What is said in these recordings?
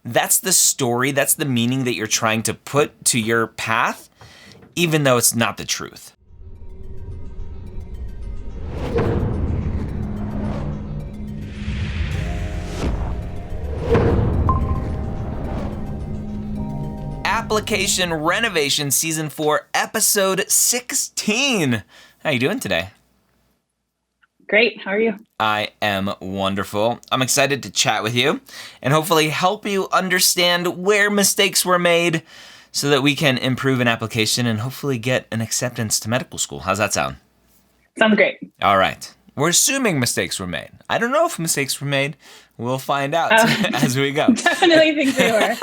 That's the story, that's the meaning that you're trying to put to your path, even though it's not the truth. Application Renovation Season 4, Episode 16. How you doing today? Great. How are you? I am wonderful. I'm excited to chat with you and hopefully help you understand where mistakes were made so that we can improve an application and hopefully get an acceptance to medical school. How's that sound? Sounds great. All right. We're assuming mistakes were made. I don't know if mistakes were made. We'll find out as we go. Definitely think they were.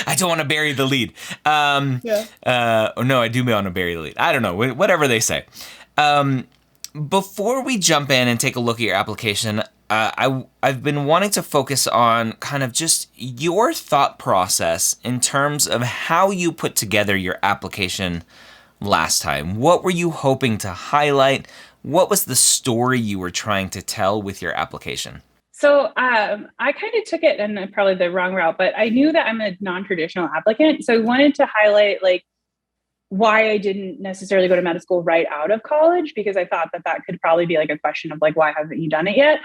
I don't want to bury the lead. No, I do want to bury the lead. I don't know. Whatever they say. Before we jump in and take a look at your application, I've been wanting to focus on kind of just your thought process in terms of how you put together your application last time. What were you hoping to highlight? What was the story you were trying to tell with your application? So I kind of took it in probably the wrong route, but I knew that I'm a non-traditional applicant. So I wanted to highlight why I didn't necessarily go to med school right out of college, because I thought that could probably be a question of why haven't you done it yet?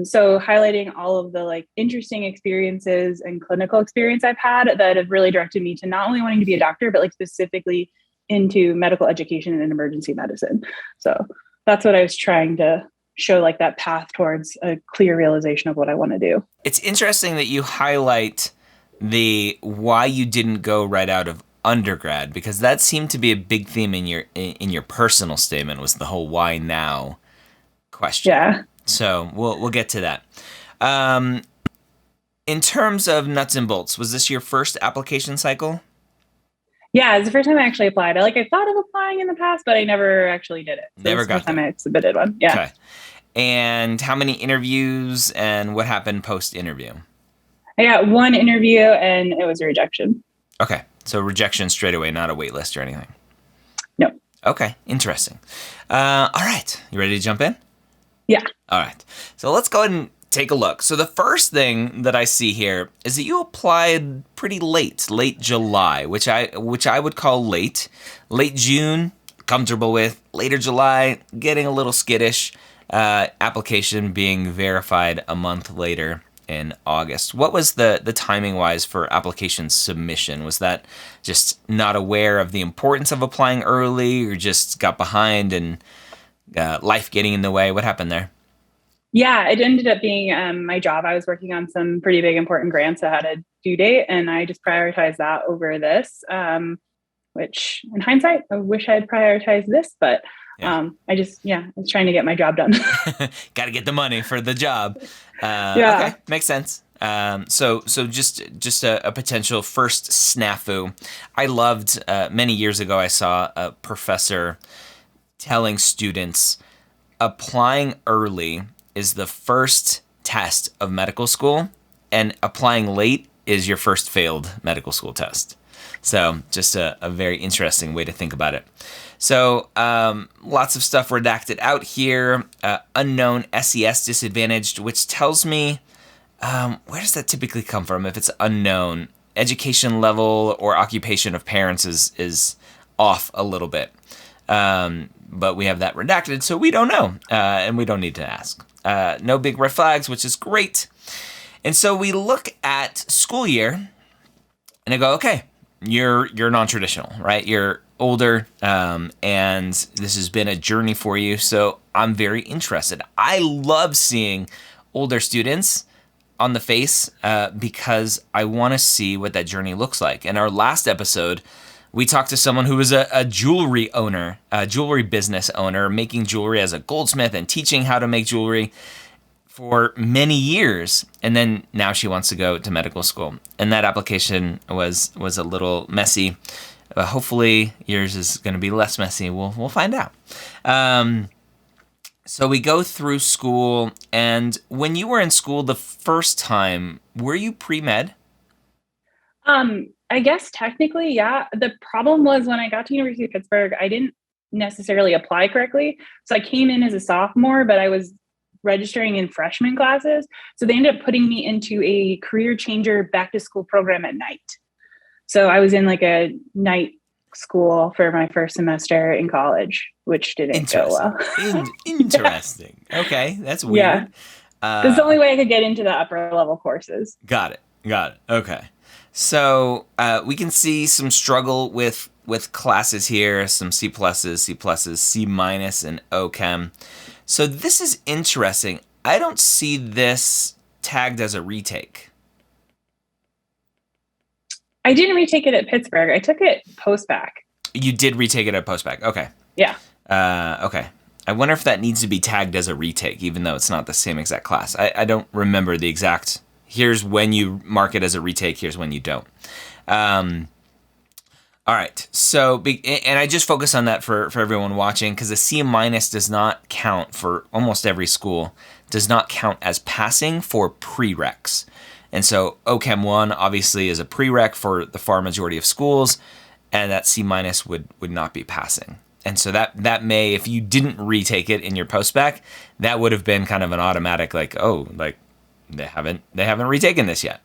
So highlighting all of the interesting experiences and clinical experience I've had that have really directed me to not only wanting to be a doctor, but specifically into medical education and emergency medicine. So that's what I was trying to show, that path towards a clear realization of what I want to do. It's interesting that you highlight the why you didn't go right out of undergrad, because that seemed to be a big theme in your personal statement, was the whole why now question. Yeah. So we'll get to that. In terms of nuts and bolts, was this your first application cycle? Yeah, it's the first time I actually applied. I thought of applying in the past, but I never actually did it. So never got the first time I submitted one. Yeah. Okay. And how many interviews and what happened post-interview? I got one interview and it was a rejection. Okay. So rejection straight away, not a wait list or anything? No. Okay. Interesting. All right. You ready to jump in? Yeah. All right. So let's go ahead and take a look. So the first thing that I see here is that you applied pretty late July, which I would call late. Late June, comfortable with. Later July, getting a little skittish. Application being verified a month later in August. What was the timing wise for application submission? Was that just not aware of the importance of applying early, or just got behind and life getting in the way? What happened there? Yeah, it ended up being my job. I was working on some pretty big important grants that had a due date, and I just prioritized that over this, which in hindsight, I wish I had prioritized this, but I was trying to get my job done. Got to get the money for the job. Okay, makes sense. So just a potential first snafu. I loved, many years ago, I saw a professor telling students applying early is the first test of medical school, and applying late is your first failed medical school test. So just a very interesting way to think about it. So lots of stuff redacted out here. Unknown SES disadvantaged, which tells me, where does that typically come from? If it's unknown, education level or occupation of parents is off a little bit. But we have that redacted, so we don't know, and we don't need to ask. No big red flags, which is great. And so we look at school year, and I go, okay, you're non-traditional, right? You're older, and this has been a journey for you, so I'm very interested. I love seeing older students on the face because I want to see what that journey looks like. In our last episode, we talked to someone who was a jewelry owner, a jewelry business owner, making jewelry as a goldsmith and teaching how to make jewelry for many years. And then now she wants to go to medical school. And that application was a little messy. Hopefully yours is going to be less messy. We'll find out. So we go through school. And when you were in school the first time, were you pre-med? I guess technically, yeah. The problem was when I got to University of Pittsburgh, I didn't necessarily apply correctly. So I came in as a sophomore, but I was registering in freshman classes. So they ended up putting me into a career changer back to school program at night. So I was in like a night school for my first semester in college, which didn't go well. Interesting. Yeah. Okay, that's weird. Yeah. That's the only way I could get into the upper level courses. Got it. Okay. So we can see some struggle with classes here, some C++, C minus, and OChem. So this is interesting. I don't see this tagged as a retake. I didn't retake it at Pittsburgh. I took it post-bacc. You did retake it at post-bacc. Okay. Yeah. Okay. I wonder if that needs to be tagged as a retake, even though it's not the same exact class. I don't remember the exact. Here's when you mark it as a retake. Here's when you don't. All right. So, and I just focus on that for everyone watching, because a C minus does not count for almost every school, does not count as passing for prereqs. And so OChem 1 obviously is a prereq for the far majority of schools, and that C minus would not be passing. And so that may, if you didn't retake it in your post-bacc, that would have been kind of an automatic, like, oh, like they haven't retaken this yet.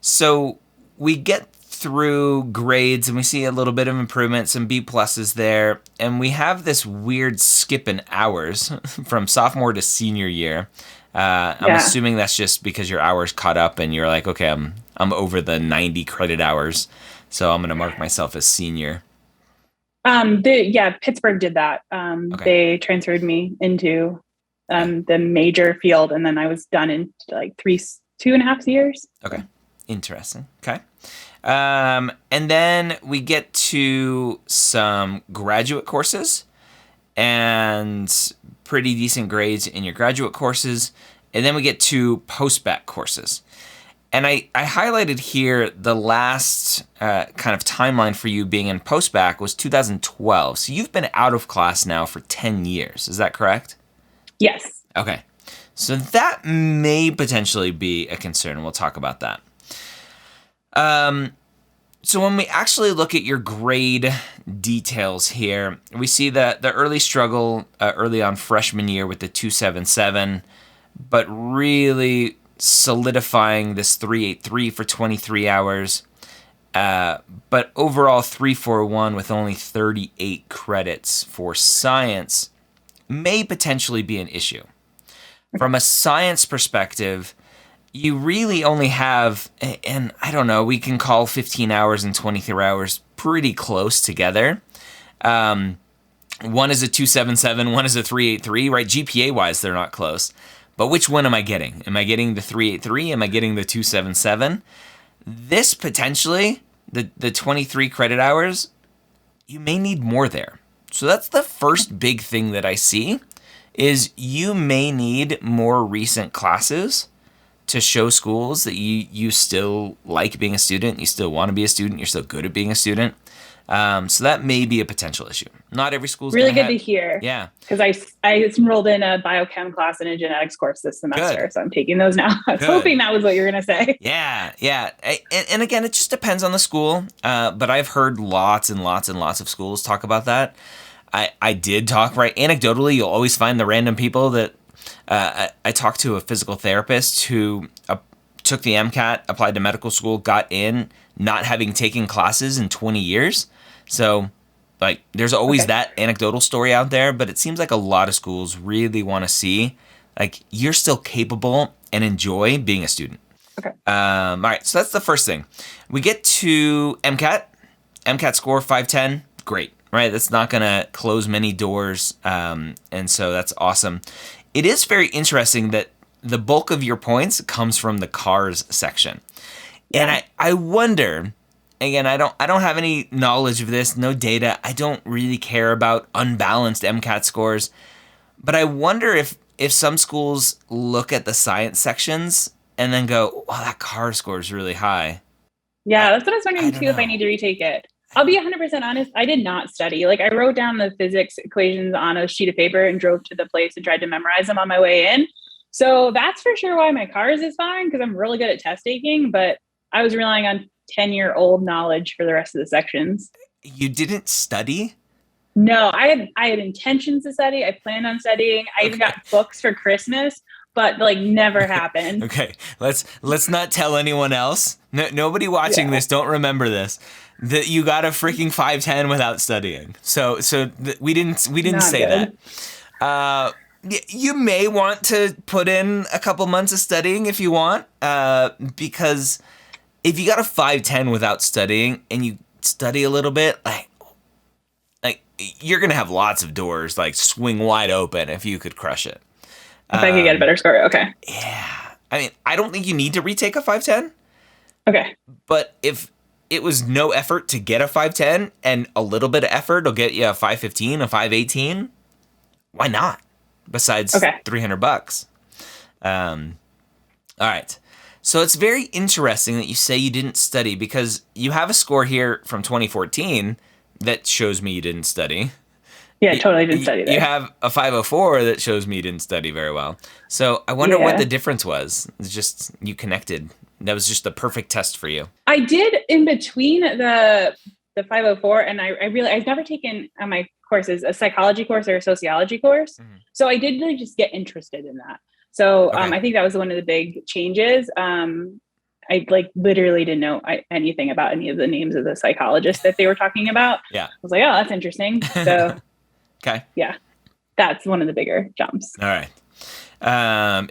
So we get through grades and we see a little bit of improvement, some B pluses there, and we have this weird skip in hours from sophomore to senior year. I'm assuming that's just because your hours caught up and you're like, okay, I'm over the 90 credit hours, so I'm going to mark myself as senior. Pittsburgh did that. They transferred me into the major field, and then I was done in like 2.5 years. Okay, interesting. Okay. And then we get to some graduate courses and pretty decent grades in your graduate courses. And then we get to post-bacc courses. And I highlighted here the last kind of timeline for you being in post-bacc was 2012. So you've been out of class now for 10 years. Is that correct? Yes. Okay. So that may potentially be a concern. We'll talk about that. So when we actually look at your grade details here, we see that the early struggle early on freshman year with the 277, but really solidifying this 383 for 23 hours. But overall 341 with only 38 credits for science may potentially be an issue. From a science perspective, you really only have, and I don't know, we can call 15 hours and 23 hours pretty close together. One is a 277, one is a 383, right? GPA-wise, they're not close. But which one am I getting? Am I getting the 383? Am I getting the 277? This potentially, the 23 credit hours, you may need more there. So that's the first big thing that I see, is you may need more recent classes to show schools that you still like being a student, you still want to be a student, you're still good at being a student. So that may be a potential issue. Not every school's really good to hear. Yeah. Because I enrolled in a biochem class and a genetics course this semester, so I'm taking those now. I was hoping that was what you were going to say. Yeah. And again, it just depends on the school. But I've heard lots and lots and lots of schools talk about that. I did talk, right? Anecdotally, you'll always find the random people that I talked to a physical therapist who took the MCAT, applied to medical school, got in, not having taken classes in 20 years. So, like, there's always that anecdotal story out there, but it seems like a lot of schools really want to see, like, you're still capable and enjoy being a student. Okay. All right, so that's the first thing. We get to MCAT. MCAT score 510, great, right? That's not going to close many doors, and so that's awesome. It is very interesting that the bulk of your points comes from the cars section. And I wonder, again, I don't have any knowledge of this, no data. I don't really care about unbalanced MCAT scores. But I wonder if some schools look at the science sections and then go, wow, that car score is really high. Yeah, that's what I was wondering too, if I need to retake it. I'll be 100% honest. I did not study. Like, I wrote down the physics equations on a sheet of paper and drove to the place and tried to memorize them on my way in. So that's for sure why my cars is fine, because I'm really good at test taking, but I was relying on 10-year-old knowledge for the rest of the sections. You didn't study? No, I had intentions to study. I planned on studying. I even got books for Christmas, but like never happened. Okay, let's not tell anyone else. Nobody watching this don't remember this. That you got a freaking 510 without studying. So we didn't Not say good. that. You may want to put in a couple months of studying if you want, because if you got a 510 without studying and you study a little bit, like you're gonna have lots of doors like swing wide open if you could crush it. If I could get a better score, okay. Yeah, I mean, I don't think you need to retake a 510. Okay. But if it was no effort to get a 510 and a little bit of effort will get you a 515, a 518, why not? Besides $300. All right. So it's very interesting that you say you didn't study, because you have a score here from 2014 that shows me you didn't study. Yeah, totally didn't study there. You have a 504 that shows me you didn't study very well. So I wonder what the difference was. It's just you connected. That was just the perfect test for you. I did in between the 504, and I really, I've never taken on my courses a psychology course or a sociology course. Mm-hmm. So I did really just get interested in that. So I think that was one of the big changes. I like literally didn't know anything about any of the names of the psychologists that they were talking about. Yeah. I was like, oh, that's interesting. So okay. Yeah, that's one of the bigger jumps. All right.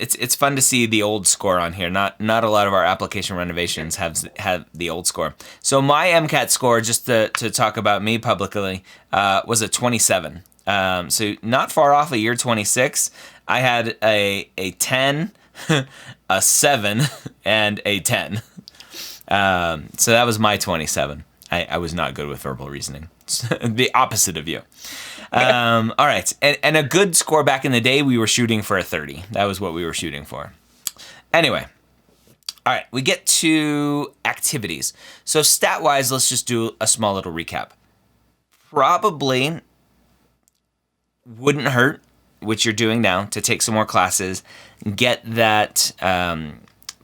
It's fun to see the old score on here. Not a lot of our application renovations have the old score. So my MCAT score, just to talk about me publicly, was a 27. So not far off a year 26. I had a 10, a 7, and a 10. So that was my 27. I was not good with verbal reasoning. The opposite of you. All right. And a good score back in the day, we were shooting for a 30. That was what we were shooting for. Anyway. All right. We get to activities. So stat-wise, let's just do a small little recap. Probably wouldn't hurt, which you're doing now, to take some more classes, get that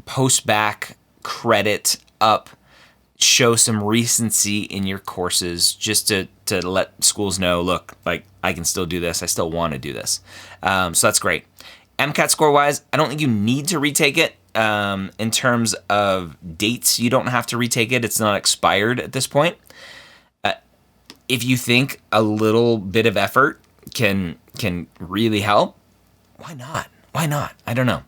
post-bacc credit up, show some recency in your courses, just to let schools know, look, like I can still do this. I still want to do this. So that's great. MCAT score wise, I don't think you need to retake it. In terms of dates, you don't have to retake it. It's not expired at this point. If you think a little bit of effort can really help, why not? Why not? I don't know.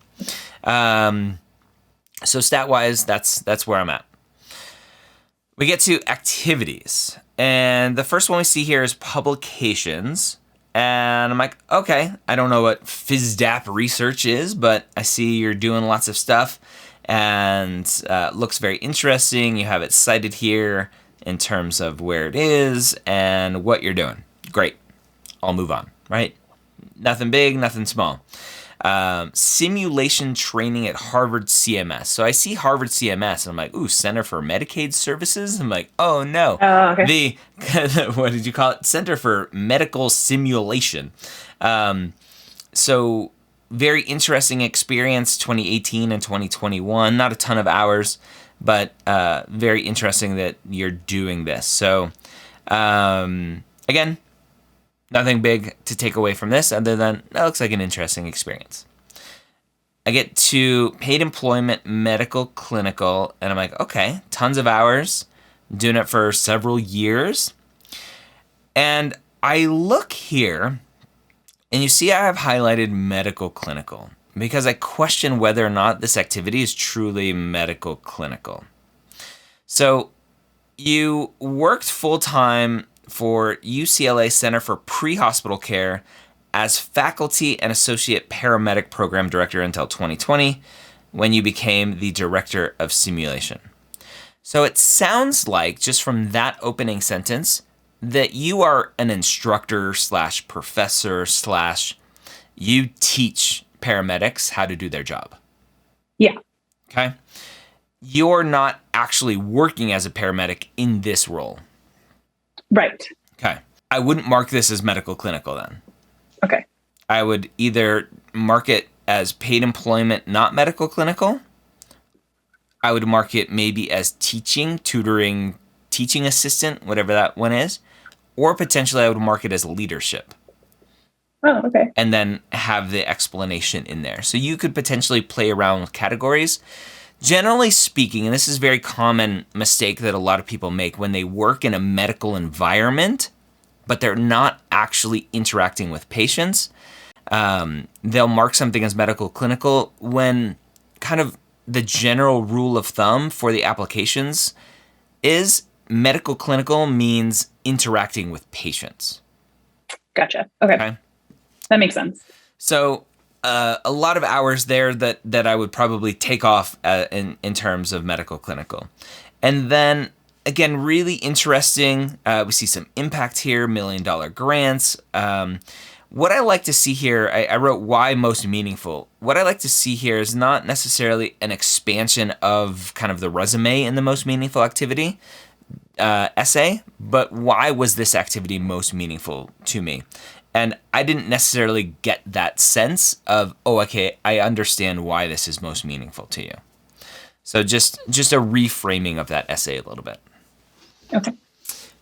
So stat wise, that's where I'm at. We get to activities, and the first one we see here is publications, and I'm like, okay, I don't know what FISDAP research is, but I see you're doing lots of stuff, and looks very interesting. You have it cited here in terms of where it is and what you're doing. Great. I'll move on, right? Nothing big, nothing small. Simulation training at Harvard CMS. So I see Harvard CMS and I'm like, ooh, Center for Medicaid Services. I'm like, oh no. Okay. What did you call it? Center for Medical Simulation. So very interesting experience, 2018 and 2021. Not a ton of hours, but very interesting that you're doing this. So again, nothing big to take away from this other than that looks like an interesting experience. I get to paid employment, medical, clinical, and I'm like, okay, tons of hours, doing it for several years. And I look here, and you see I have highlighted medical, clinical, because I question whether or not this activity is truly medical, clinical. So you worked full-time for UCLA Center for Pre-Hospital Care as faculty and associate paramedic program director until 2020, when you became the director of simulation. So it sounds like, just from that opening sentence, that you are an instructor / professor / you teach paramedics how to do their job. Yeah. Okay. You're not actually working as a paramedic in this role. Right. Okay. I wouldn't mark this as medical clinical then. Okay. I would either mark it as paid employment, not medical clinical. I would mark it maybe as teaching, tutoring, teaching assistant, whatever that one is. or potentially I would mark it as leadership. Oh, okay. And then have the explanation in there. So you could potentially play around with categories. Generally speaking, and this is a very common mistake that a lot of people make when they work in a medical environment, but they're not actually interacting with patients, they'll mark something as medical clinical when kind of the general rule of thumb for the applications is medical clinical means interacting with patients. Gotcha. Okay. That makes sense. So a lot of hours there that I would probably take off in terms of medical clinical. And then, again, really interesting. We see some impact here, $1 million grants. What I like to see here, I wrote why most meaningful. What I like to see here is not necessarily an expansion of kind of the resume in the most meaningful activity essay, but why was this activity most meaningful to me? And I didn't necessarily get that sense of, oh, okay, I understand why this is most meaningful to you. So just a reframing of that essay a little bit. Okay.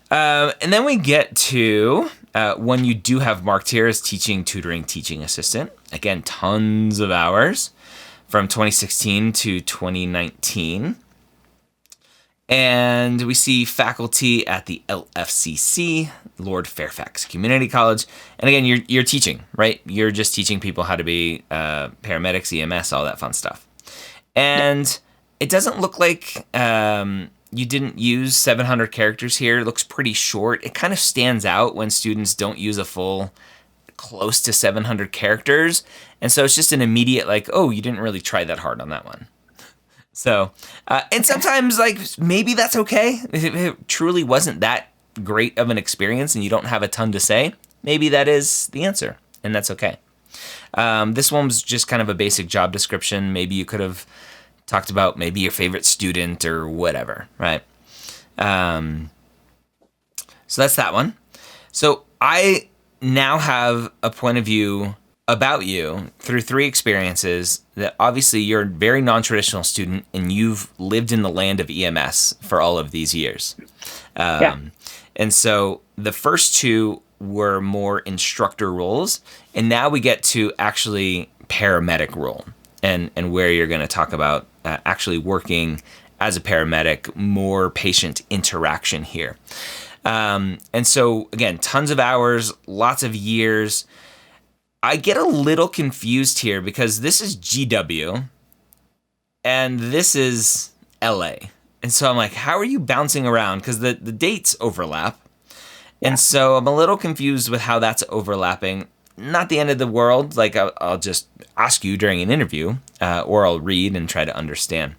And then we get to one you do have marked here as teaching, tutoring, teaching assistant. Again, tons of hours from 2016 to 2019. And we see faculty at the LFCC, Lord Fairfax Community College. And again, you're teaching, right? You're just teaching people how to be paramedics, EMS, all that fun stuff. And it doesn't look like you didn't use 700 characters here. It looks pretty short. It kind of stands out when students don't use a full close to 700 characters. And so it's just an immediate like, oh, you didn't really try that hard on that one. So, and sometimes like maybe that's okay. If it truly wasn't that great of an experience and you don't have a ton to say, maybe that is the answer and that's okay. This one was just kind of a basic job description. Maybe you could have talked about maybe your favorite student or whatever, right? So that's that one. So I now have a point of view about you through 3 experiences that obviously you're a very non-traditional student and you've lived in the land of EMS for all of these years. And so the first 2 were more instructor roles, and now we get to actually paramedic role and where you're going to talk about actually working as a paramedic, more patient interaction here. And so again, tons of hours, lots of years. I get a little confused here because this is GW and this is LA. And so I'm like, how are you bouncing around? Because the dates overlap. Yeah. And so I'm a little confused with how that's overlapping. Not the end of the world. Like I'll just ask you during an interview or I'll read and try to understand.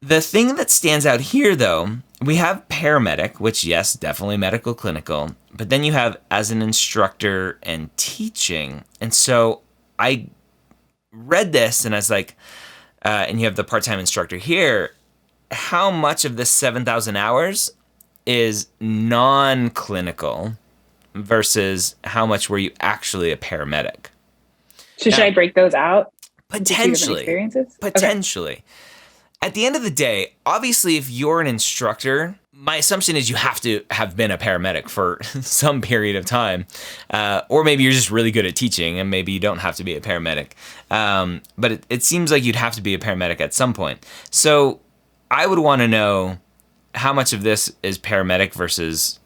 The thing that stands out here, though, we have paramedic, which, yes, definitely medical clinical, but then you have as an instructor and teaching. And so I read this and I was like, and you have the part-time instructor here, how much of this 7,000 hours is non-clinical versus how much were you actually a paramedic? So should I break those out? Potentially. Experiences? Potentially. Okay. At the end of the day, obviously, if you're an instructor, my assumption is you have to have been a paramedic for some period of time. Or maybe you're just really good at teaching and maybe you don't have to be a paramedic. But it seems like you'd have to be a paramedic at some point. So I would want to know how much of this is paramedic versus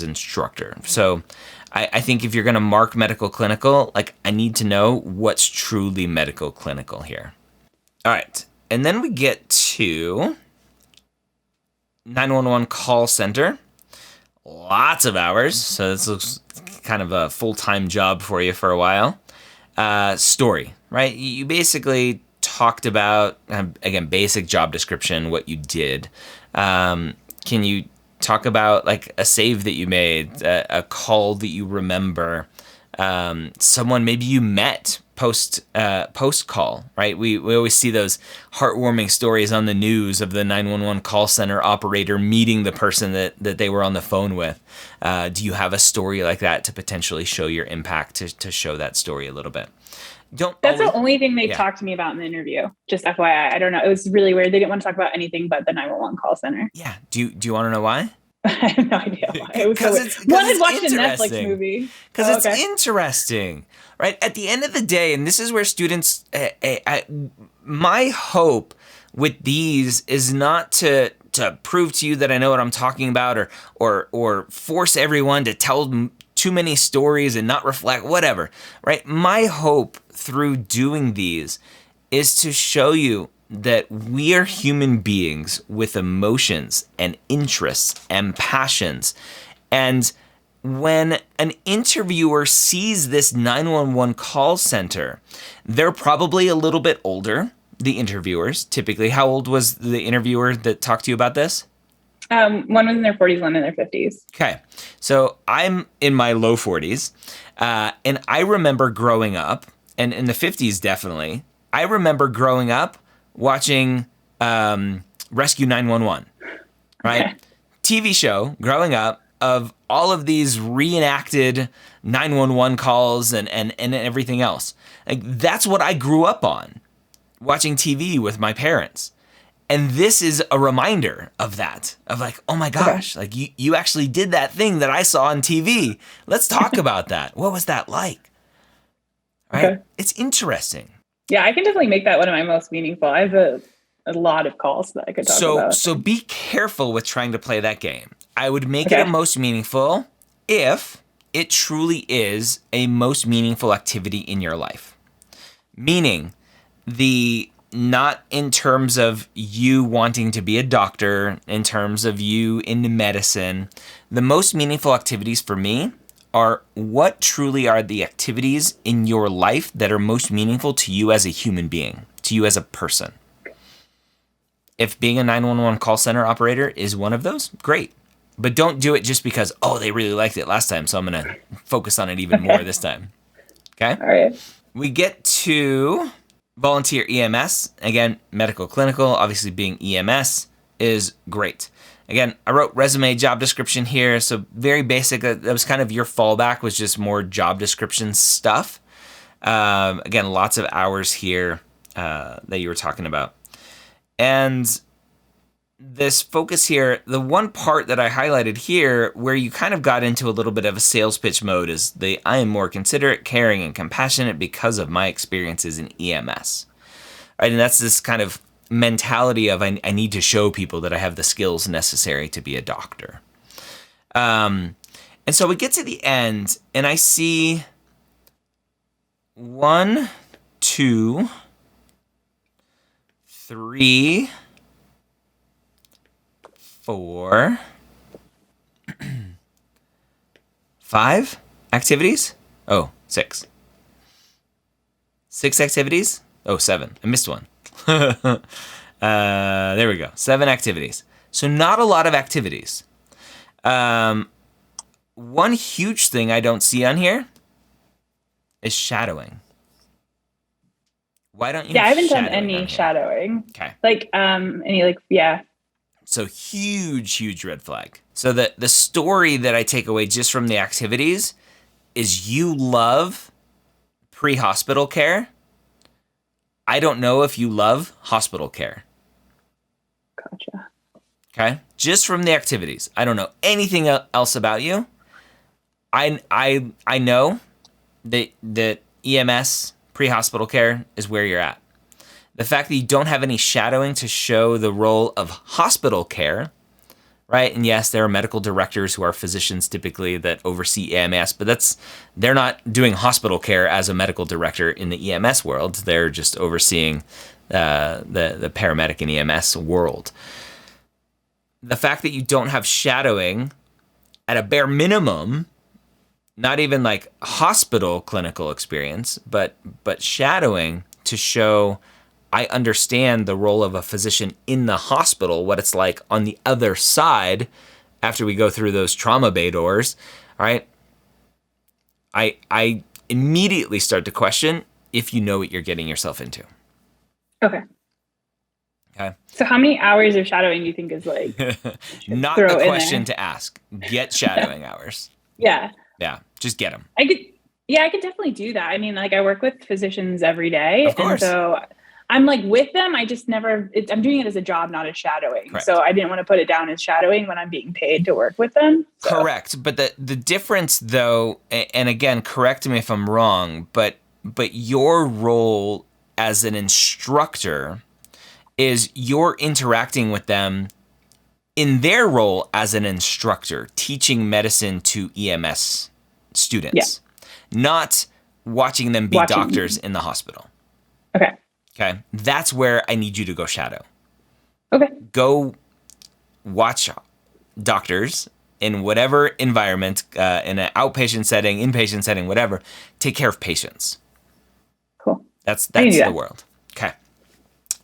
instructor. So I think if you're going to mark medical clinical, like I need to know what's truly medical clinical here. All right. And then we get to 911 call center. Lots of hours. So this looks kind of a full-time job for you for a while. Story, right? You basically talked about, again, basic job description, what you did. Can you talk about like a save that you made, a call that you remember, someone maybe you met post call, right? We always see those heartwarming stories on the news of the 911 call center operator meeting the person that they were on the phone with. Do you have a story like that to potentially show your impact, to show that story a little bit? That's the only thing they talked to me about in the interview. Just FYI, I don't know. It was really weird. They didn't want to talk about anything but the 911 call center. Yeah. Do you want to know why? I have no idea why. It was so weird. One had watched a Netflix movie. Because it's interesting, right? At the end of the day, and this is where students, my hope with these is not to prove to you that I know what I'm talking about, or force everyone to tell too many stories and not reflect, whatever, right? My hope through doing these is to show you that we are human beings with emotions and interests and passions. And when an interviewer sees this 911 call center, they're probably a little bit older, the interviewers, typically. How old was the interviewer that talked to you about this? One was in their 40s, one in their 50s. Okay. So I'm in my low 40s. And I remember growing up, and in the 50s definitely, I remember growing up watching Rescue 911, right? Okay. TV show growing up of all of these reenacted 911 calls and everything else. Like, that's what I grew up on, watching TV with my parents. And this is a reminder of that, of like, oh my gosh, like you actually did that thing that I saw on TV. Let's talk about that. What was that like? Right? Okay. It's interesting. Yeah, I can definitely make that one of my most meaningful. I have a lot of calls that I could talk about. So be careful with trying to play that game. I would make it a most meaningful if it truly is a most meaningful activity in your life. Meaning, not in terms of you wanting to be a doctor, in terms of you into medicine. The most meaningful activities for me are what truly are the activities in your life that are most meaningful to you as a human being, to you as a person. If being a 911 call center operator is one of those, great. But don't do it just because, oh, they really liked it last time, so I'm going to focus on it even more this time. Okay? All right. We get to volunteer EMS. Again, medical clinical, obviously being EMS is great. Again, I wrote resume job description here, so very basic. That was kind of your fallback, was just more job description stuff. Again, lots of hours here that you were talking about. And this focus here, the one part that I highlighted here where you kind of got into a little bit of a sales pitch mode is I am more considerate, caring, and compassionate because of my experiences in EMS. Right? And that's this kind of mentality of I need to show people that I have the skills necessary to be a doctor. And so we get to the end, and I see 1, 2, 3, 4, 5 activities. Oh, 6. 6 activities. Oh, 7. I missed one. There we go. 7 activities. So not a lot of activities. One huge thing I don't see on here is shadowing. Why don't you? Yeah, I haven't done any shadowing. Okay. So huge red flag. So the story that I take away just from the activities is you love pre-hospital care. I don't know if you love hospital care. Gotcha. Okay? Just from the activities. I don't know anything else about you. I know that EMS pre-hospital care is where you're at. The fact that you don't have any shadowing to show the role of hospital care, right? And yes, there are medical directors who are physicians typically that oversee EMS, but they're not doing hospital care as a medical director in the EMS world. They're just overseeing the paramedic and EMS world. The fact that you don't have shadowing at a bare minimum, not even like hospital clinical experience, but shadowing to show I understand the role of a physician in the hospital, what it's like on the other side after we go through those trauma bay doors, all right? I immediately start to question if you know what you're getting yourself into. Okay. So how many hours of shadowing do you think is like not a question to ask? Get shadowing hours. Yeah, just get them. I could definitely do that. I mean, like I work with physicians every day. Of course. And so I'm like with them. I just never, I'm doing it as a job, not as shadowing. Correct. So I didn't want to put it down as shadowing when I'm being paid to work with them. So. Correct. But the difference though, and again, correct me if I'm wrong, but your role as an instructor is you're interacting with them in their role as an instructor, teaching medicine to EMS students, not watching them be doctors in the hospital. Okay. Okay. That's where I need you to go shadow. Okay. Go watch doctors in whatever environment, in an outpatient setting, inpatient setting, whatever, take care of patients. Cool. That's the world. Okay.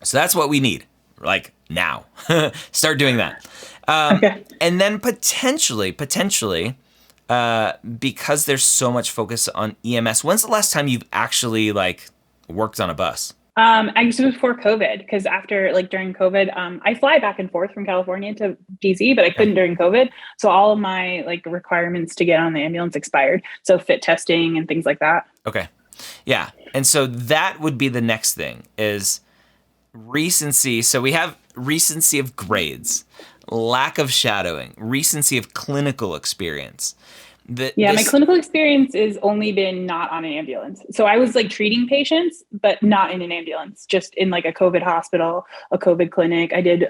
So that's what we need, like now. Start doing that. Okay. And then potentially, because there's so much focus on EMS, when's the last time you've actually like worked on a bus? I guess it was before COVID, because during COVID, I fly back and forth from California to DC, but I couldn't during COVID. So all of my like requirements to get on the ambulance expired. So fit testing and things like that. Okay. Yeah. And so that would be the next thing is recency. So we have recency of grades, lack of shadowing, recency of clinical experience. My clinical experience has only been not on an ambulance. So I was like treating patients, but not in an ambulance, just in like a COVID hospital, a COVID clinic. I did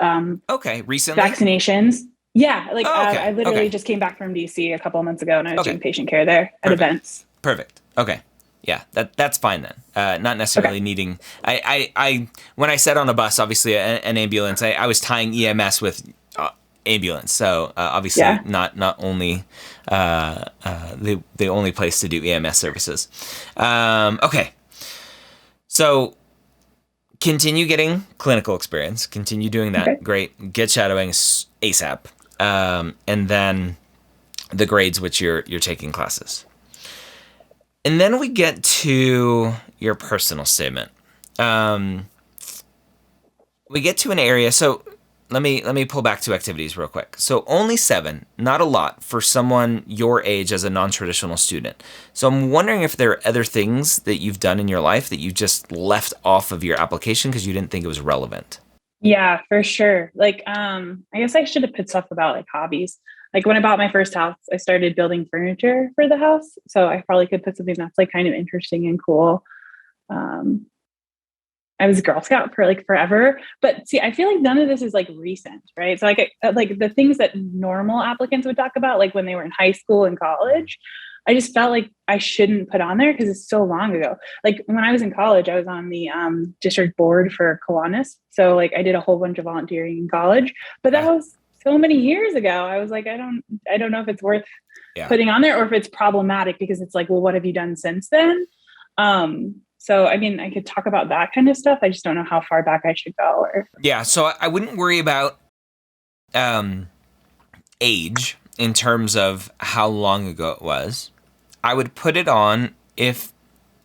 recently vaccinations. Yeah, I literally just came back from DC a couple of months ago, and I was doing patient care there at events. Perfect. Okay. Yeah, that's fine then. Not necessarily needing. I when I said on a bus, obviously an ambulance, I was tying EMS with ambulance. So obviously not only the only place to do EMS services. Okay. So continue getting clinical experience. Continue doing that. Okay. Great. Get shadowing ASAP. And then the grades which you're taking classes. And then we get to your personal statement. We get to an area. So let me pull back 2 activities real quick. So only 7, not a lot for someone your age as a non-traditional student. So I'm wondering if there are other things that you've done in your life that you just left off of your application because you didn't think it was relevant. Yeah, for sure. I guess I should have put stuff about like hobbies. Like when I bought my first house, I started building furniture for the house. So I probably could put something that's like kind of interesting and cool. I was a Girl Scout for like forever, but see, I feel like none of this is like recent, right? So like the things that normal applicants would talk about, like when they were in high school and college, I just felt like I shouldn't put on there because it's so long ago. Like when I was in college, I was on the district board for Kiwanis. So like I did a whole bunch of volunteering in college, but that was so many years ago. I was like, I don't know if it's worth putting on there or if it's problematic because it's like, well, what have you done since then? So, I mean, I could talk about that kind of stuff. I just don't know how far back I should go. So I wouldn't worry about age in terms of how long ago it was. I would put it on if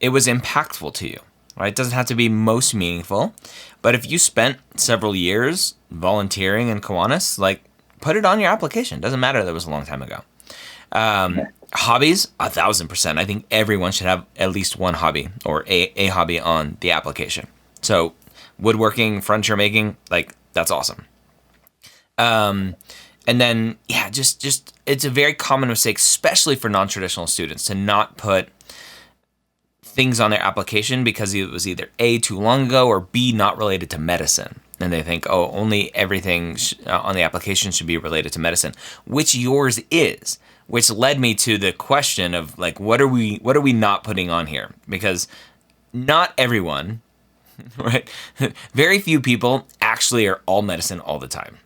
it was impactful to you. Right? It doesn't have to be most meaningful, but if you spent several years volunteering in Kiwanis, like put it on your application. Doesn't matter that it was a long time ago. Hobbies, 1,000%. I think everyone should have at least one hobby or a hobby on the application. So woodworking, furniture making, like that's awesome. And then, just it's a very common mistake, especially for non-traditional students, to not put things on their application because it was either A, too long ago, or B, not related to medicine. And they think, only everything on the application should be related to medicine, which yours is. Which led me to the question of like, what are we not putting on here? Because not everyone, right? Very few people actually are all medicine all the time.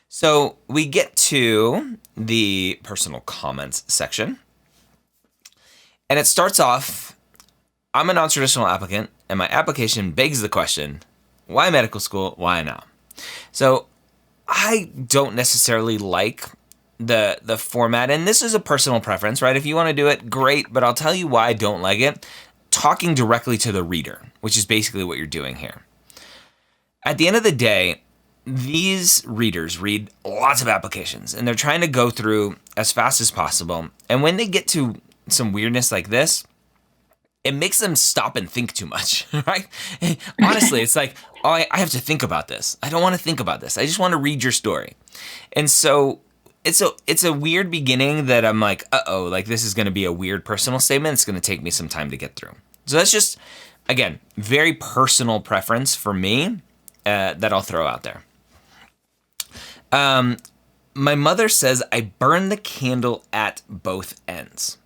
So we get to the personal comments section. And it starts off, I'm a non-traditional applicant, and my application begs the question, why medical school? Why now? So I don't necessarily like the format, and this is a personal preference, right? If you want to do it, great, but I'll tell you why I don't like it. Talking directly to the reader, which is basically what you're doing here. At the end of the day, these readers read lots of applications, and they're trying to go through as fast as possible. And when they get to some weirdness like this, it makes them stop and think too much, right? Honestly, it's like, oh, I have to think about this. I don't want to think about this. I just want to read your story. And so it's a weird beginning that I'm like, like this is going to be a weird personal statement. It's going to take me some time to get through. So that's just, again, very personal preference for me that I'll throw out there. My mother says I burn the candle at both ends.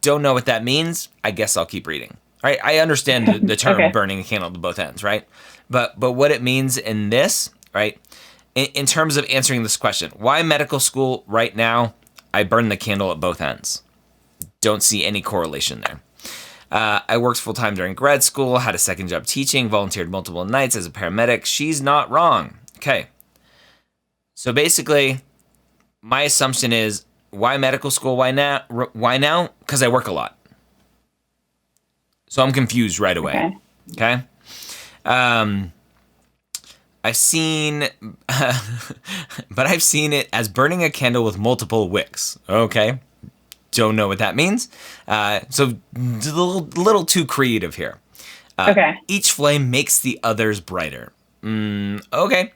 Don't know what that means. I guess I'll keep reading. Right? I understand the term burning a candle at both ends, right? But what it means in this, right? In terms of answering this question, why medical school right now? I burn the candle at both ends. Don't see any correlation there. I worked full-time during grad school, had a second job teaching, volunteered multiple nights as a paramedic. She's not wrong. Okay. So basically, my assumption is, why medical school? Why now? Why now? Because I work a lot. So I'm confused right away. Okay. I've seen, but I've seen it as burning a candle with multiple wicks. Okay. Don't know what that means. So a little too creative here. Each flame makes the others brighter. Okay.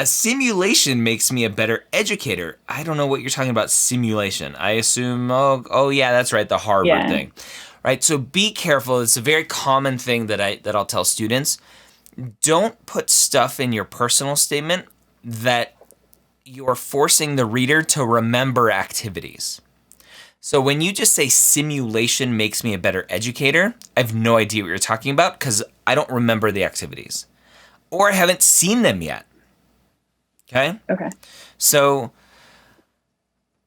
Simulation makes me a better educator. I don't know what you're talking about, simulation. I assume, oh yeah, that's right, the Harvard thing. Right? So be careful. It's a very common thing that I'll tell students. Don't put stuff in your personal statement that you're forcing the reader to remember activities. So when you just say simulation makes me a better educator, I have no idea what you're talking about because I don't remember the activities or I haven't seen them yet. Okay? So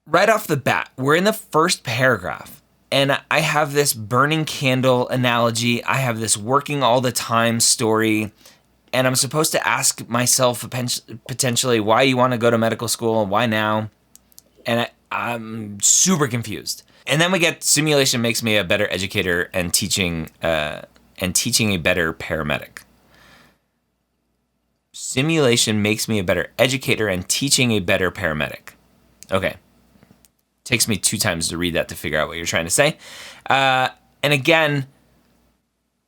right off the bat, we're in the first paragraph and I have this burning candle analogy. I have this working all the time story. And I'm supposed to ask myself potentially why you want to go to medical school and why now. And I'm super confused. And then we get simulation makes me a better educator and teaching a better paramedic. Simulation makes me a better educator and teaching a better paramedic. Okay. Takes me 2 times to read that to figure out what you're trying to say. And again,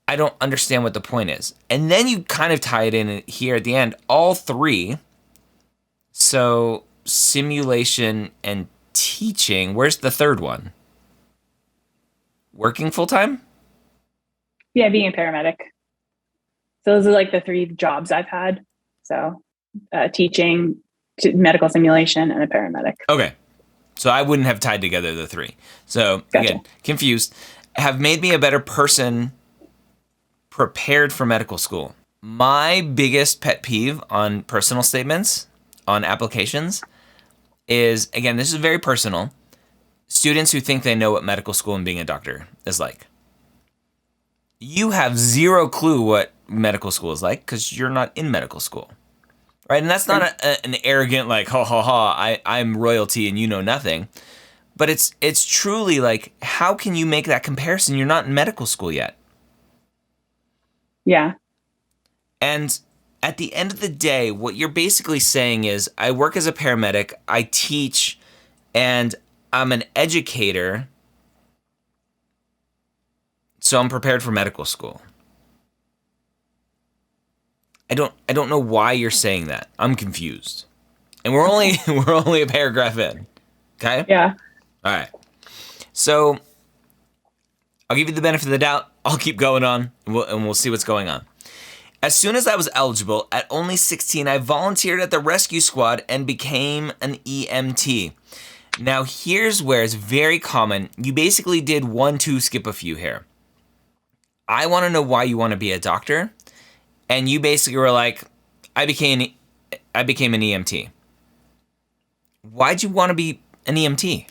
I don't understand what the point is. And then you kind of tie it in here at the end, all 3. So simulation and teaching. Where's the 3rd one? Working full time? Yeah, being a paramedic. So those are like the 3 jobs I've had. So teaching, medical simulation, and a paramedic. Okay. So I wouldn't have tied together the 3. So again, confused. Have made me a better person prepared for medical school. My biggest pet peeve on personal statements, on applications, is, again, this is very personal, students who think they know what medical school and being a doctor is like. You have 0 clue what medical school is like because you're not in medical school, right? And that's not an arrogant, like, I'm royalty and you know nothing. But it's truly like, how can you make that comparison? You're not in medical school yet. Yeah. And at the end of the day, what you're basically saying is, I work as a paramedic, I teach, and I'm an educator, so I'm prepared for medical school. I don't know why you're saying that. I'm confused. And we're only a paragraph in. Okay? Yeah. All right. So I'll give you the benefit of the doubt. I'll keep going on, and we'll see what's going on. As soon as I was eligible, at only 16, I volunteered at the rescue squad and became an EMT. Now, here's where it's very common. You basically did 1, 2, skip a few here. I want to know why you want to be a doctor, and you basically were like, I became an EMT. Why'd you want to be an EMT?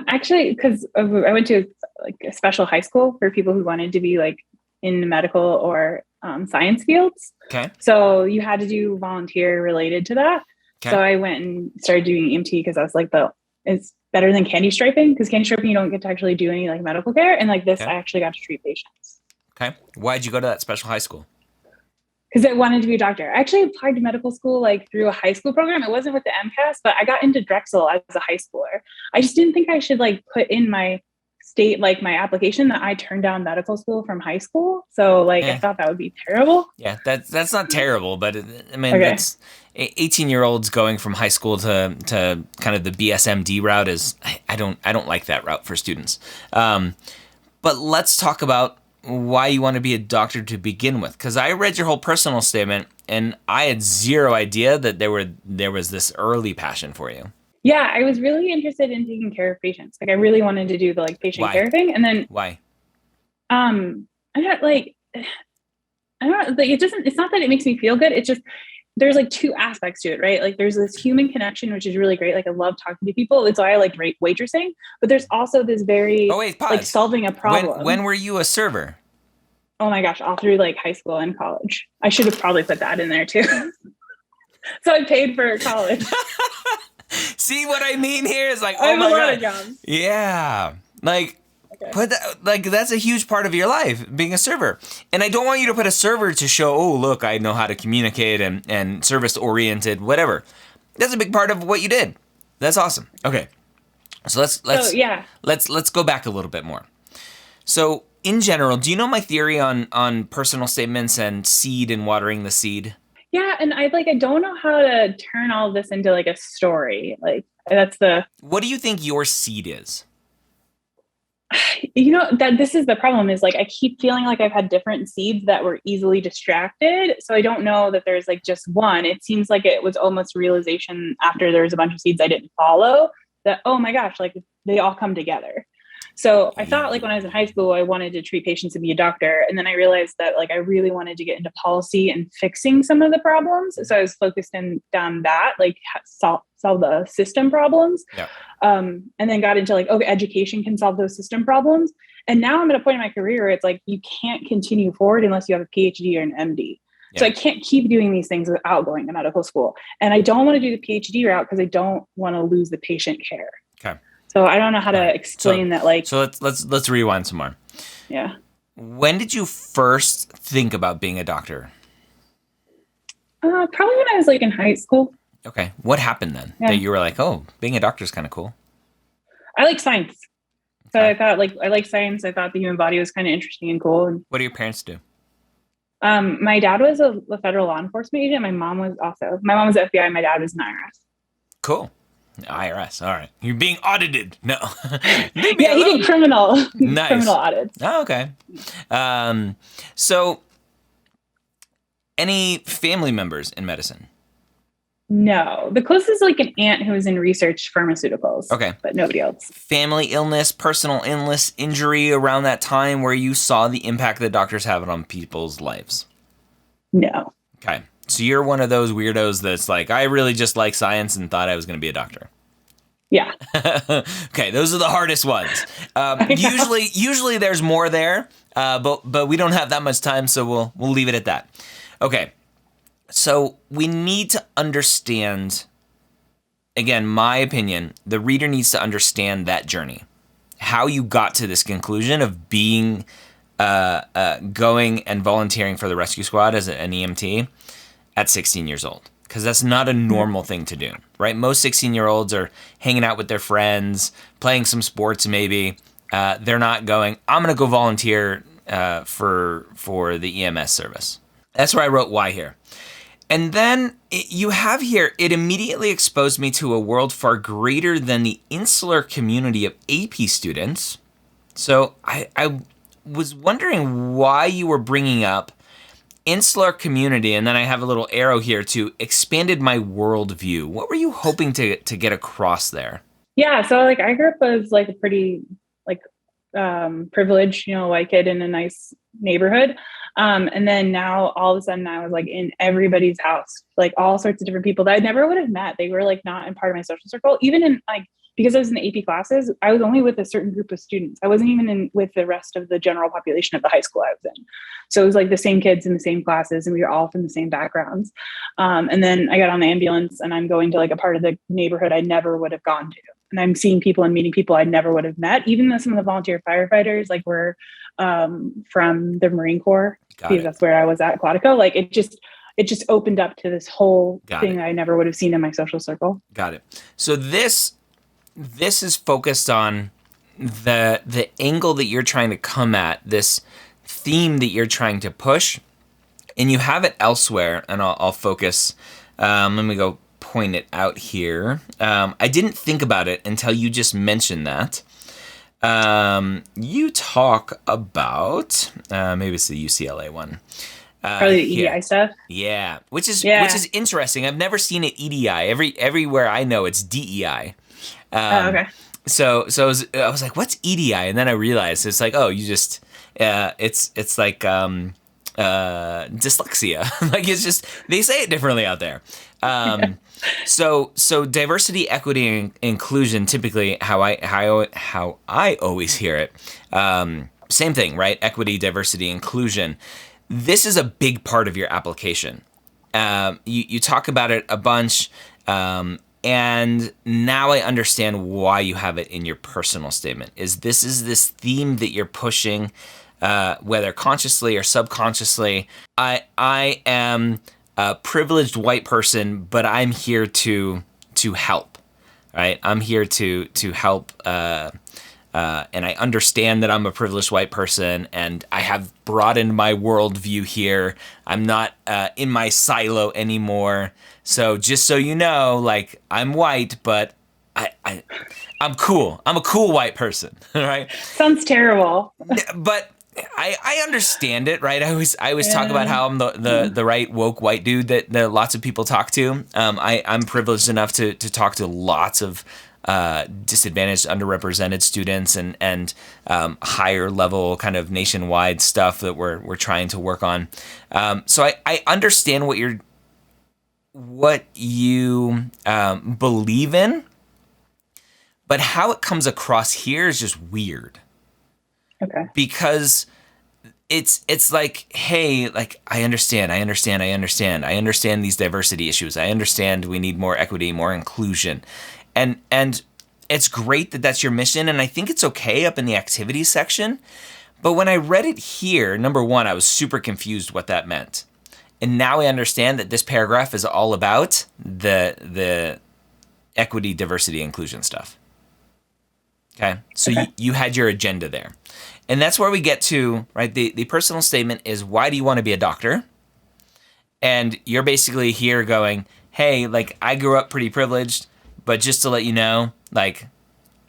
Actually, because I went to like a special high school for people who wanted to be like in the medical or science fields. Okay. So you had to do volunteer related to that. Okay. So I went and started doing EMT because I was like, it's better than candy striping, because candy striping, you don't get to actually do any like medical care. And like this, I actually got to treat patients. Okay. Why'd you go to that special high school? Because I wanted to be a doctor. I actually applied to medical school like through a high school program. It wasn't with the MCAT, but I got into Drexel as a high schooler. I just didn't think I should like put in my state like my application that I turned down medical school from high school. So like I thought that would be terrible. Yeah, that's not terrible, but I mean, Okay. that's 18-year-olds going from high school to kind of the BSMD route is I don't like that route for students. But let's talk about why you want to be a doctor to begin with, because I read your whole personal statement and I had zero idea that there was this early passion for you. Yeah, I was really interested in taking care of patients. Like I really wanted to do the like patient care thing. And then why? I'm not like, I don't like, it's not that it makes me feel good. It's just, there's like two aspects to it, right? Like there's this human connection, which is really great. Like I love talking to people. It's why I like waitressing, but there's also this very like solving a problem. When were you a server? Oh my gosh, all through like high school and college. I should have probably put that in there too. So I paid for college. See what I mean here is like, I have a lot of jobs. Yeah. Like, put that, like that's a huge part of your life, being a server. And I don't want you to put a server to show, oh, look, I know how to communicate and service oriented, whatever. That's a big part of what you did. That's awesome. Okay. So let's go back a little bit more. So in general, do you know my theory on personal statements and seed and watering the seed? Yeah, and I don't know how to turn all this into like a story. Like What do you think your seed is? You know, that this is the problem is like I keep feeling like I've had different seeds that were easily distracted. So I don't know that there's like just one. It seems like it was almost realization after there was a bunch of seeds I didn't follow that, oh my gosh, like they all come together. So I thought like when I was in high school, I wanted to treat patients and be a doctor. And then I realized that like I really wanted to get into policy and fixing some of the problems. So I was focused down that, like solve the system problems. Yeah. And then got into like, okay, education can solve those system problems. And now I'm at a point in my career where it's like, you can't continue forward unless you have a PhD or an MD. Yeah. So I can't keep doing these things without going to medical school. And I don't want to do the PhD route because I don't want to lose the patient care. Okay. So I don't know how to explain that. Like, so let's rewind some more. Yeah. When did you first think about being a doctor? Probably when I was like in high school. Okay. What happened then that you were like, oh, being a doctor is kind of cool? I like science. So I thought I like science. I thought the human body was kind of interesting and cool. And what do your parents do? My dad was a federal law enforcement agent. My mom was FBI. My dad was an IRS. Cool. IRS. All right. You're being audited. No. He did criminal audits. Oh, okay. So any family members in medicine? No. The closest is like an aunt who was in research pharmaceuticals. Okay. But nobody else. Family illness, personal illness, injury around that time where you saw the impact that doctors have on people's lives? No. Okay. So you're one of those weirdos that's like, I really just like science and thought I was going to be a doctor. Yeah. Okay, those are the hardest ones. Usually there's more there, but we don't have that much time, so we'll leave it at that. Okay. So we need to understand, again, my opinion, the reader needs to understand that journey, how you got to this conclusion of being going and volunteering for the rescue squad as an EMT at 16 years old, because that's not a normal thing to do, right? Most 16-year-olds are hanging out with their friends, playing some sports maybe. They're not going, I'm going to go volunteer for the EMS service. That's where I wrote why here. And then you have here, it immediately exposed me to a world far greater than the insular community of AP students. So I was wondering why you were bringing up insular community, and then I have a little arrow here to expanded my worldview. What were you hoping to get across there? Yeah, so like I grew up as like a pretty like privileged, white kid in a nice neighborhood. And then now all of a sudden I was like in everybody's house, like all sorts of different people that I never would have met. They were like not in part of my social circle, even in like, because I was in the AP classes, I was only with a certain group of students. I wasn't even with the rest of the general population of the high school I was in. So it was like the same kids in the same classes and we were all from the same backgrounds. And then I got on the ambulance and I'm going to like a part of the neighborhood I never would have gone to. And I'm seeing people and meeting people I never would have met, even though some of the volunteer firefighters like were from the Marine Corps, because that's where I was at Quantico. Like it just opened up to this whole thing I never would have seen in my social circle. Got it. So this is focused on the angle that you're trying to come at, this theme that you're trying to push, and you have it elsewhere, and I'll focus. Let me go point it out here. I didn't think about it until you just mentioned that. You talk about, maybe it's the UCLA one. Probably the EDI stuff. Yeah, which is interesting. I've never seen it EDI. Everywhere I know it's DEI. Okay. So I was like, what's EDI? And then I realized it's like, oh, you just it's like dyslexia. Like, it's just, they say it differently out there. So diversity, equity, and inclusion, typically how I always hear it. Same thing, right? Equity, diversity, inclusion. This is a big part of your application. You talk about it a bunch, and now I understand why you have it in your personal statement. Is this theme that you're pushing, whether consciously or subconsciously. I am a privileged white person, but I'm here to help, right? I'm here to help. And I understand that I'm a privileged white person, and I have broadened my worldview here. I'm not in my silo anymore. So just so you know, like, I'm white, but I'm cool. I'm a cool white person, right? Sounds terrible. But I understand it, right? I always talk about how I'm the right woke white dude that lots of people talk to. I'm privileged enough to talk to lots of disadvantaged, underrepresented students and higher level kind of nationwide stuff that we're trying to work on. So I understand what you believe in, but how it comes across here is just weird. Okay. Because it's like, hey, like, I understand these diversity issues. I understand we need more equity, more inclusion. And it's great that that's your mission, and I think it's okay up in the activities section. But when I read it here, number one, I was super confused what that meant. And now I understand that this paragraph is all about the equity, diversity, inclusion stuff. Okay, so you had your agenda there. And that's where we get to, right, the personal statement is, why do you want to be a doctor? And you're basically here going, hey, like, I grew up pretty privileged, but just to let you know, like,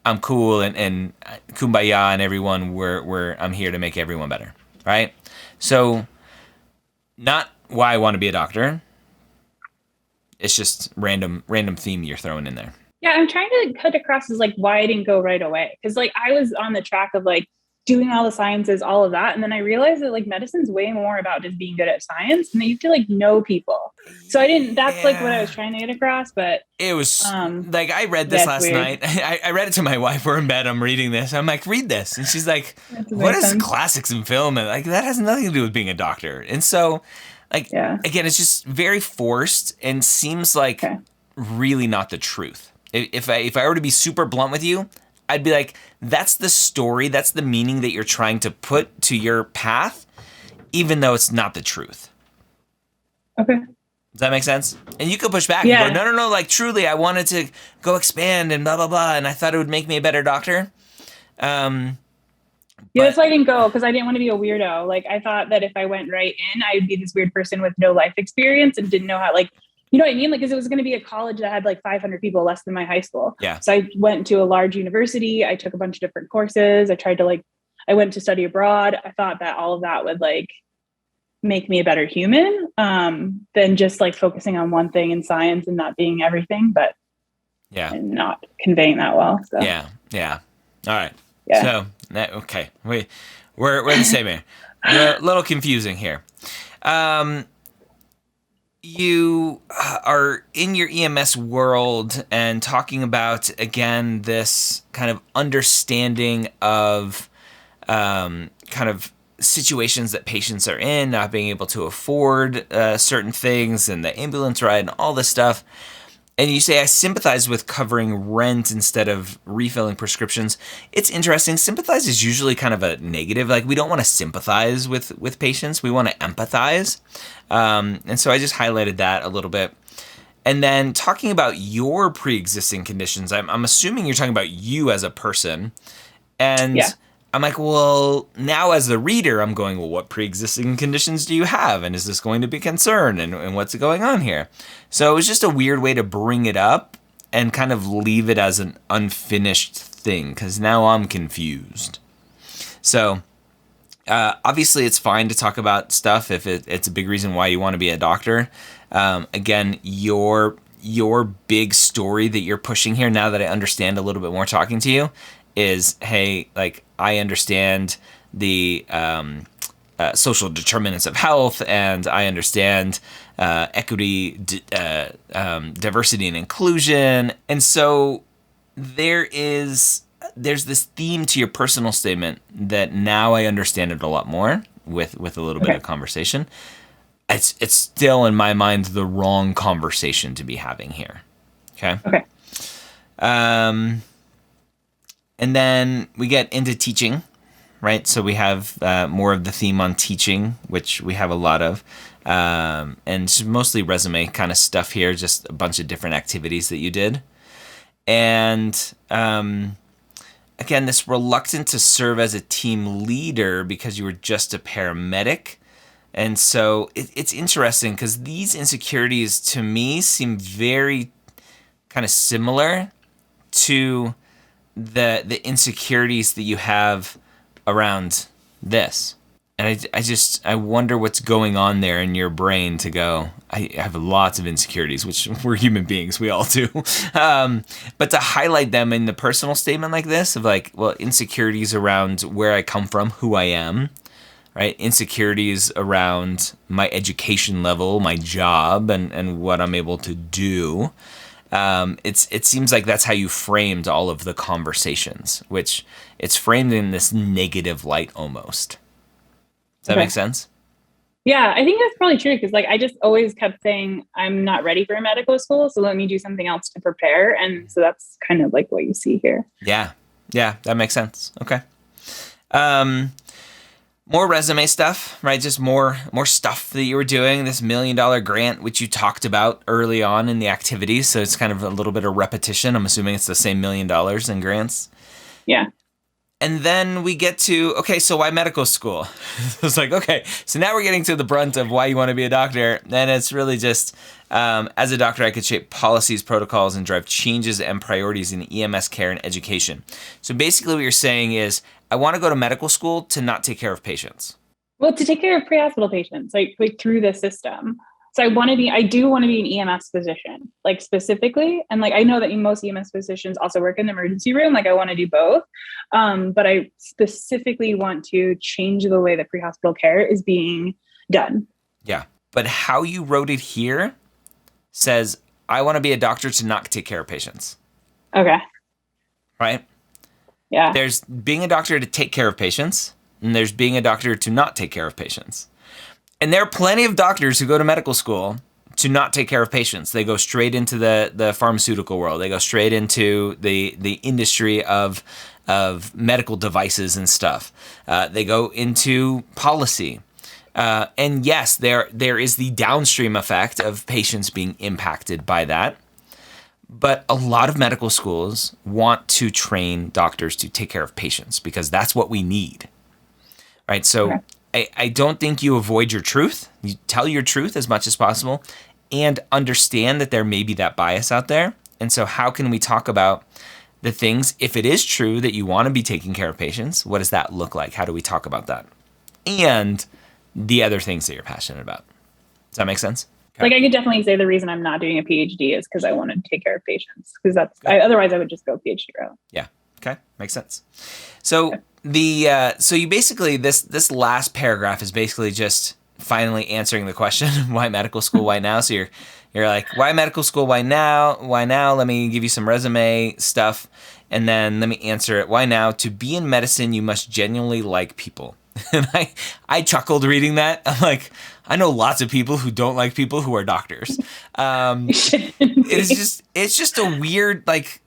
I'm cool and kumbaya and everyone, I'm here to make everyone better, right? So not why I want to be a doctor. It's just random theme you're throwing in there. Yeah, I'm trying to cut across as like why I didn't go right away. Because like I was on the track of like doing all the sciences, all of that. And then I realized that like medicine's way more about just being good at science and that you have to like know people. So that's like what I was trying to get across, but it was like, I read this last night. I read it to my wife. We're in bed. I'm reading this. I'm like, read this. And she's like, what is classics and film? And like, that has nothing to do with being a doctor. And so like, again, it's just very forced and seems like really not the truth. If I were to be super blunt with you, I'd be like, that's the story, that's the meaning that you're trying to put to your path, even though it's not the truth. Okay. Does that make sense? And you could push back and go, no, like, truly, I wanted to go expand and blah, blah, blah, and I thought it would make me a better doctor. That's why I didn't go, because I didn't want to be a weirdo. Like, I thought that if I went right in, I'd be this weird person with no life experience and didn't know how, like, you know what I mean? Like, because it was going to be a college that had like 500 people less than my high school. Yeah. So I went to a large university. I took a bunch of different courses. I went to study abroad. I thought that all of that would like make me a better human than just like focusing on one thing in science and not being everything, but and not conveying that well. So. Yeah. All right. Yeah. So, okay. We're the same here. A little confusing here. You are in your EMS world and talking about, again, this kind of understanding of kind of situations that patients are in, not being able to afford certain things and the ambulance ride and all this stuff. And you say, I sympathize with covering rent instead of refilling prescriptions. It's interesting. Sympathize is usually kind of a negative. Like, we don't want to sympathize with patients. We want to empathize. And so I just highlighted that a little bit. And then talking about your pre-existing conditions, I'm assuming you're talking about you as a person. And I'm like, well, now as the reader, I'm going, well, what pre-existing conditions do you have? And is this going to be a concern? And what's going on here? So it was just a weird way to bring it up and kind of leave it as an unfinished thing, because now I'm confused. So obviously it's fine to talk about stuff if it's a big reason why you want to be a doctor. Again, your big story that you're pushing here, now that I understand a little bit more talking to you, is, hey, like, I understand the social determinants of health, and I understand equity, diversity, and inclusion. And so there's this theme to your personal statement that now I understand it a lot more with a little bit of conversation. It's still in my mind the wrong conversation to be having here. Okay. And then we get into teaching, right? So we have more of the theme on teaching, which we have a lot of, and it's mostly resume kind of stuff here, just a bunch of different activities that you did. And again, this reluctant to serve as a team leader because you were just a paramedic. And so it's interesting because these insecurities to me seem very kind of similar to the insecurities that you have around this. And I wonder what's going on there in your brain to go, I have lots of insecurities, which we're human beings, we all do. But to highlight them in the personal statement like this, of like, well, insecurities around where I come from, who I am, right? Insecurities around my education level, my job, and what I'm able to do. It seems like that's how you framed all of the conversations, which it's framed in this negative light almost. Does that make sense? Yeah, I think that's probably true, because like I just always kept saying I'm not ready for medical school, so let me do something else to prepare. And so that's kind of like what you see here. Yeah, that makes sense. Okay. More resume stuff, right? Just more stuff that you were doing. This $1 million grant, which you talked about early on in the activities. So it's kind of a little bit of repetition. I'm assuming it's the same $1 million in grants. Yeah. And then we get to, okay, so why medical school? It's like, okay, so now we're getting to the brunt of why you want to be a doctor. And it's really just, as a doctor, I could shape policies, protocols, and drive changes and priorities in EMS care and education. So basically what you're saying is, I want to go to medical school to not take care of patients. Well, to take care of pre-hospital patients, like through the system. So I do want to be an EMS physician, like specifically. And like, I know that most EMS physicians also work in the emergency room. Like I want to do both. But I specifically want to change the way that pre-hospital care is being done. Yeah. But how you wrote it here says, I want to be a doctor to not take care of patients. Okay. Right? Yeah. There's being a doctor to take care of patients, and there's being a doctor to not take care of patients. And there are plenty of doctors who go to medical school to not take care of patients. They go straight into the pharmaceutical world. They go straight into the industry of medical devices and stuff. They go into policy. And yes, there is the downstream effect of patients being impacted by that. But a lot of medical schools want to train doctors to take care of patients because that's what we need, right? So I don't think you avoid your truth. You tell your truth as much as possible and understand that there may be that bias out there. And so how can we talk about the things, if it is true that you want to be taking care of patients, what does that look like? How do we talk about that? And the other things that you're passionate about. Does that make sense? Okay. Like I could definitely say the reason I'm not doing a PhD is because I want to take care of patients, because otherwise I would just go PhD route. Yeah. Okay. Makes sense. So so you basically, this last paragraph is basically just finally answering the question, why medical school, why now? So you're like, why medical school, why now? Why now? Let me give you some resume stuff. And then let me answer it. Why now? To be in medicine, you must genuinely like people. And I chuckled reading that. I'm like, I know lots of people who don't like people who are doctors. It's just a weird, like,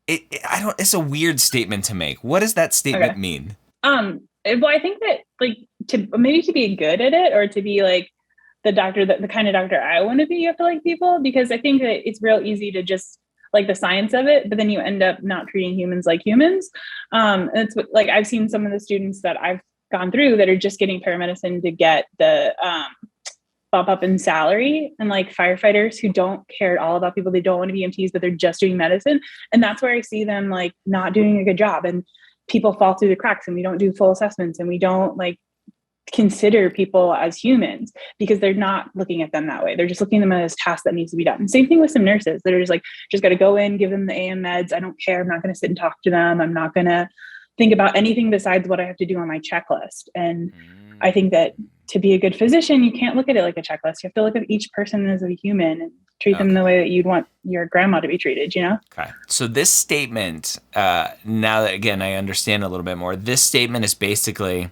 it's a weird statement to make. What does that statement mean? Well, I think that like to be good at it, or to be like the doctor, the kind of doctor I want to be, you have to like people, because I think that it's real easy to just like the science of it, but then you end up not treating humans like humans. It's like, I've seen some of the students that I've gone through that are just getting paramedicine to get the bump up in salary, and like firefighters who don't care at all about people. They don't want to be EMTs, but they're just doing medicine. And that's where I see them like not doing a good job, and people fall through the cracks, and we don't do full assessments, and we don't like consider people as humans because they're not looking at them that way. They're just looking at them as tasks that needs to be done. And same thing with some nurses that are just like, just got to go in, give them the AM meds. I don't care. I'm not going to sit and talk to them. I'm not going to think about anything besides what I have to do on my checklist. And I think that to be a good physician, you can't look at it like a checklist. You have to look at each person as a human and treat them the way that you'd want your grandma to be treated, you know? Okay. So this statement, now that, again, I understand a little bit more, this statement is basically,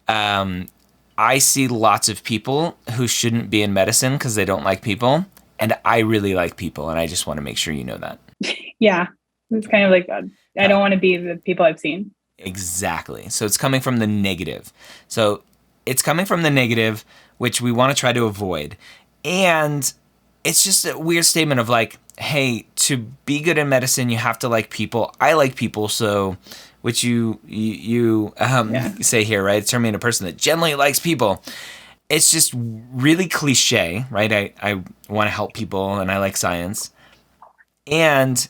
I see lots of people who shouldn't be in medicine because they don't like people. And I really like people. And I just want to make sure you know that. Yeah. It's kind of like, I don't want to be the people I've seen. Exactly. So it's coming from the negative. So it's coming from the negative, which we want to try to avoid. And it's just a weird statement of like, hey, to be good in medicine, you have to like people. I like people, so which you say here, right? It's terming a person that generally likes people. It's just really cliche, right? I want to help people and I like science. And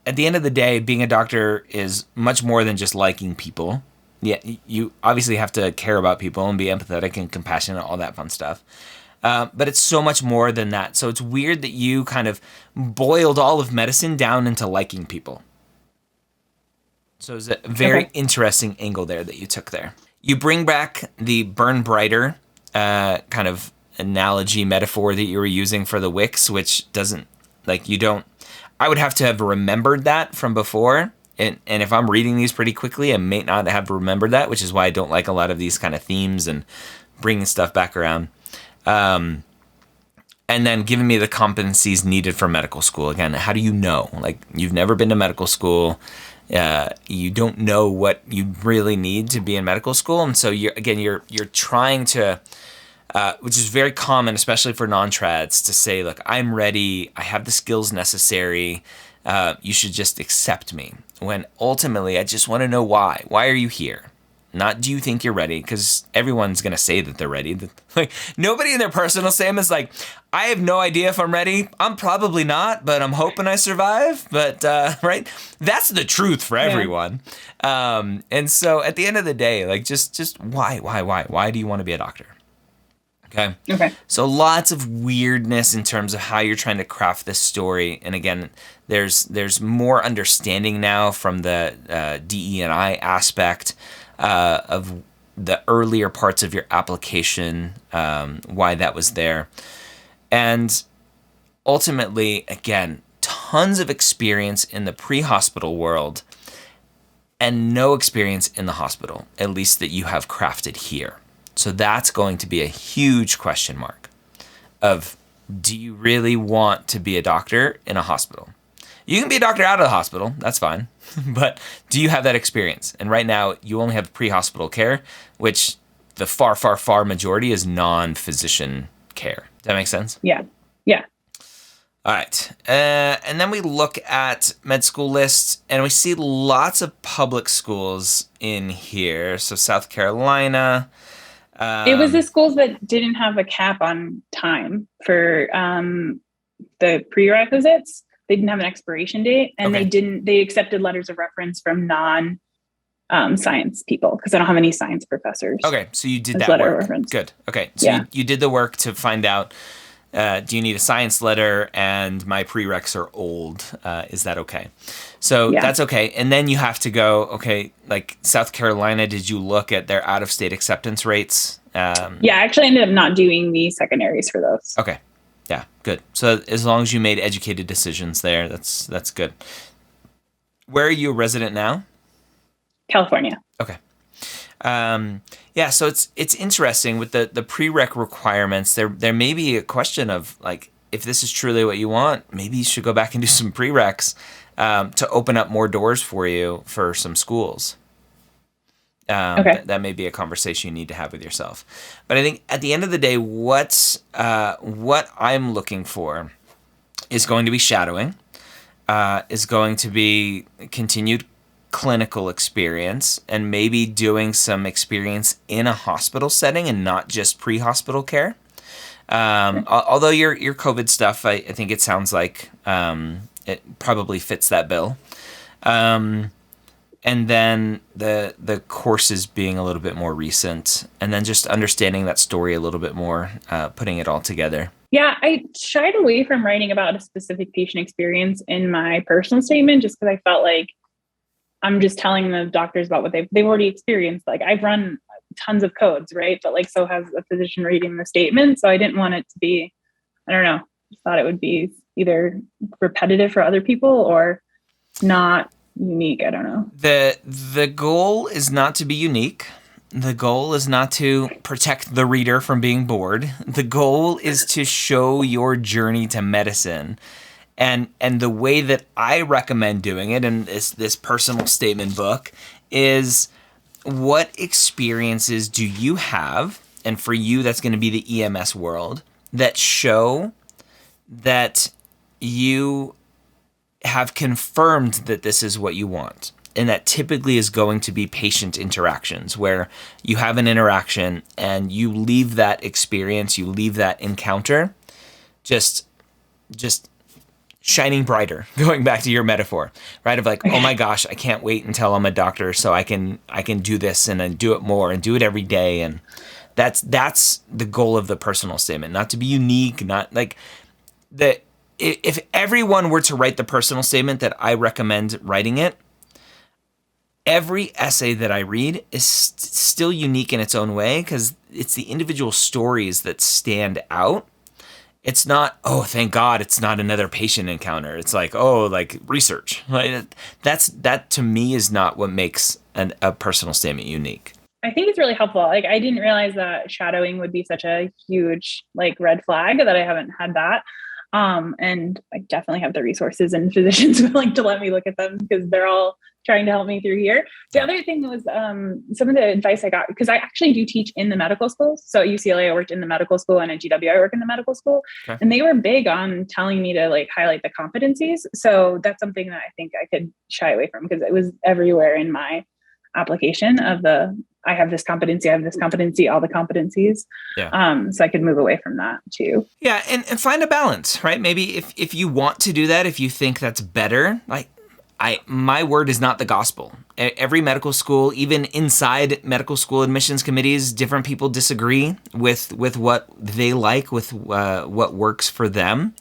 at the end of the day, being a doctor is much more than just liking people. Yeah, you obviously have to care about people and be empathetic and compassionate, all that fun stuff. But it's so much more than that. So it's weird that you kind of boiled all of medicine down into liking people. So it's a very interesting angle there that you took there. You bring back the burn brighter kind of analogy metaphor that you were using for the wicks, which doesn't, like, you don't, I would have to have remembered that from before. And if I'm reading these pretty quickly, I may not have remembered that, which is why I don't like a lot of these kind of themes and bringing stuff back around. And then giving me the competencies needed for medical school. Again, how do you know? Like, you've never been to medical school. You don't know what you really need to be in medical school. And so you're trying to, which is very common, especially for non-trads, to say, look, I'm ready. I have the skills necessary. You should just accept me. When ultimately, I just want to know why. Why are you here? Not do you think you're ready? Because everyone's going to say that they're ready. Like, nobody in their personal statement is like, I have no idea if I'm ready. I'm probably not, but I'm hoping I survive. But, right? That's the truth for everyone. And so at the end of the day, like, just why? Why do you want to be a doctor? Okay. So lots of weirdness in terms of how you're trying to craft this story. And again, there's more understanding now from the DE&I aspect of the earlier parts of your application, why that was there. And ultimately, again, tons of experience in the pre-hospital world and no experience in the hospital, at least that you have crafted here. So that's going to be a huge question mark of, do you really want to be a doctor in a hospital? You can be a doctor out of the hospital, that's fine. But do you have that experience? And right now, you only have pre-hospital care, which the far, far, far majority is non-physician care. Does that make sense? Yeah. All right. And then we look at med school lists, and we see lots of public schools in here. So South Carolina. It was the schools that didn't have a cap on time for the prerequisites. They didn't have an expiration date, and they accepted letters of reference from non-science people because I don't have any science professors. Okay, so you did that work. Good. Okay, so you did the work to find out, do you need a science letter, and my prereqs are old. Is that okay? So that's okay. And then you have to go, okay, like South Carolina, did you look at their out-of-state acceptance rates? I actually ended up not doing the secondaries for those. Okay. Yeah, good. So as long as you made educated decisions there, that's good. Where are you a resident now? California. Okay. So it's interesting with the prereq requirements. There may be a question of, like, if this is truly what you want, maybe you should go back and do some prereqs to open up more doors for you for some schools. That may be a conversation you need to have with yourself. But I think at the end of the day, what I'm looking for is going to be shadowing, is going to be continued clinical experience, and maybe doing some experience in a hospital setting and not just pre-hospital care. Although your COVID stuff, I think it sounds like it probably fits that bill. And then the courses being a little bit more recent, and then just understanding that story a little bit more, putting it all together. Yeah, I shied away from writing about a specific patient experience in my personal statement just because I felt like I'm just telling the doctors about what they've already experienced. Like I've run tons of codes, right? But like so has a physician reading the statement. So I didn't want it to be, I don't know, just thought it would be either repetitive for other people or not unique. I don't know. The goal is not to be unique. The goal is not to protect the reader from being bored. The goal is to show your journey to medicine. And the way that I recommend doing it in this personal statement book is, what experiences do you have? And for you, that's going to be the EMS world, that show that you have confirmed that this is what you want. And that typically is going to be patient interactions, where you have an interaction and you leave that experience, you leave that encounter just shining brighter, going back to your metaphor, right? Of like, oh my gosh, I can't wait until I'm a doctor so I can do this and then do it more and do it every day. And that's the goal of the personal statement, not to be unique, not like that. If everyone were to write the personal statement that I recommend writing it, every essay that I read is still unique in its own way, because it's the individual stories that stand out. It's not, oh, thank God it's not another patient encounter. It's like, oh, like research. That to me is not what makes a personal statement unique. I think it's really helpful. Like I didn't realize that shadowing would be such a huge like red flag, that I haven't had that. And I definitely have the resources and physicians willing to let me look at them, because they're all trying to help me through here. The other thing was some of the advice I got, because I actually do teach in the medical school. So at UCLA, I worked in the medical school, and at GW, I work in the medical school. Okay. And they were big on telling me to like highlight the competencies. So that's something that I think I could shy away from, because it was everywhere in my application of I have this competency, all the competencies. Yeah. So I could move away from that too. Yeah. And find a balance, right? Maybe if you want to do that, if you think that's better, like my word is not the gospel. Every medical school, even inside medical school admissions committees, different people disagree with what they like, with what works for them.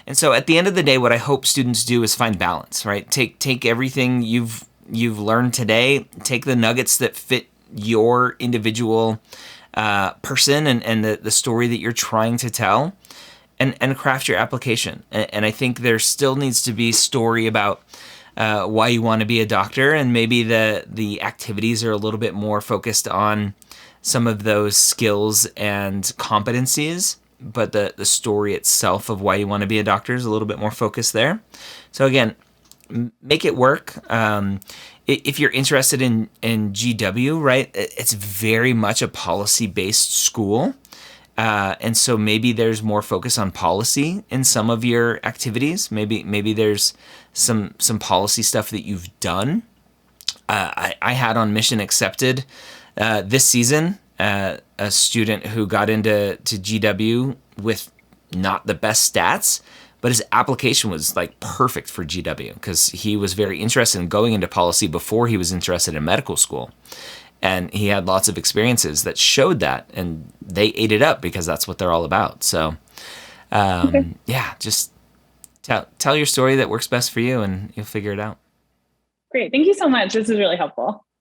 And so at the end of the day, what I hope students do is find balance, right? Take everything you've learned today, take the nuggets that fit your individual person and the story that you're trying to tell, and craft your application. And I think there still needs to be story about why you want to be a doctor, and maybe the activities are a little bit more focused on some of those skills and competencies, but the story itself of why you want to be a doctor is a little bit more focused there. So again, make it work. If you're interested in GW, right, it's very much a policy-based school. And so maybe there's more focus on policy in some of your activities. Maybe there's some policy stuff that you've done. I had on Mission Accepted this season a student who got into GW with not the best stats, but his application was like perfect for GW, because he was very interested in going into policy before he was interested in medical school. And he had lots of experiences that showed that, and they ate it up because that's what they're all about. So, yeah, just tell your story that works best for you, and you'll figure it out. Great. Thank you so much. This is really helpful.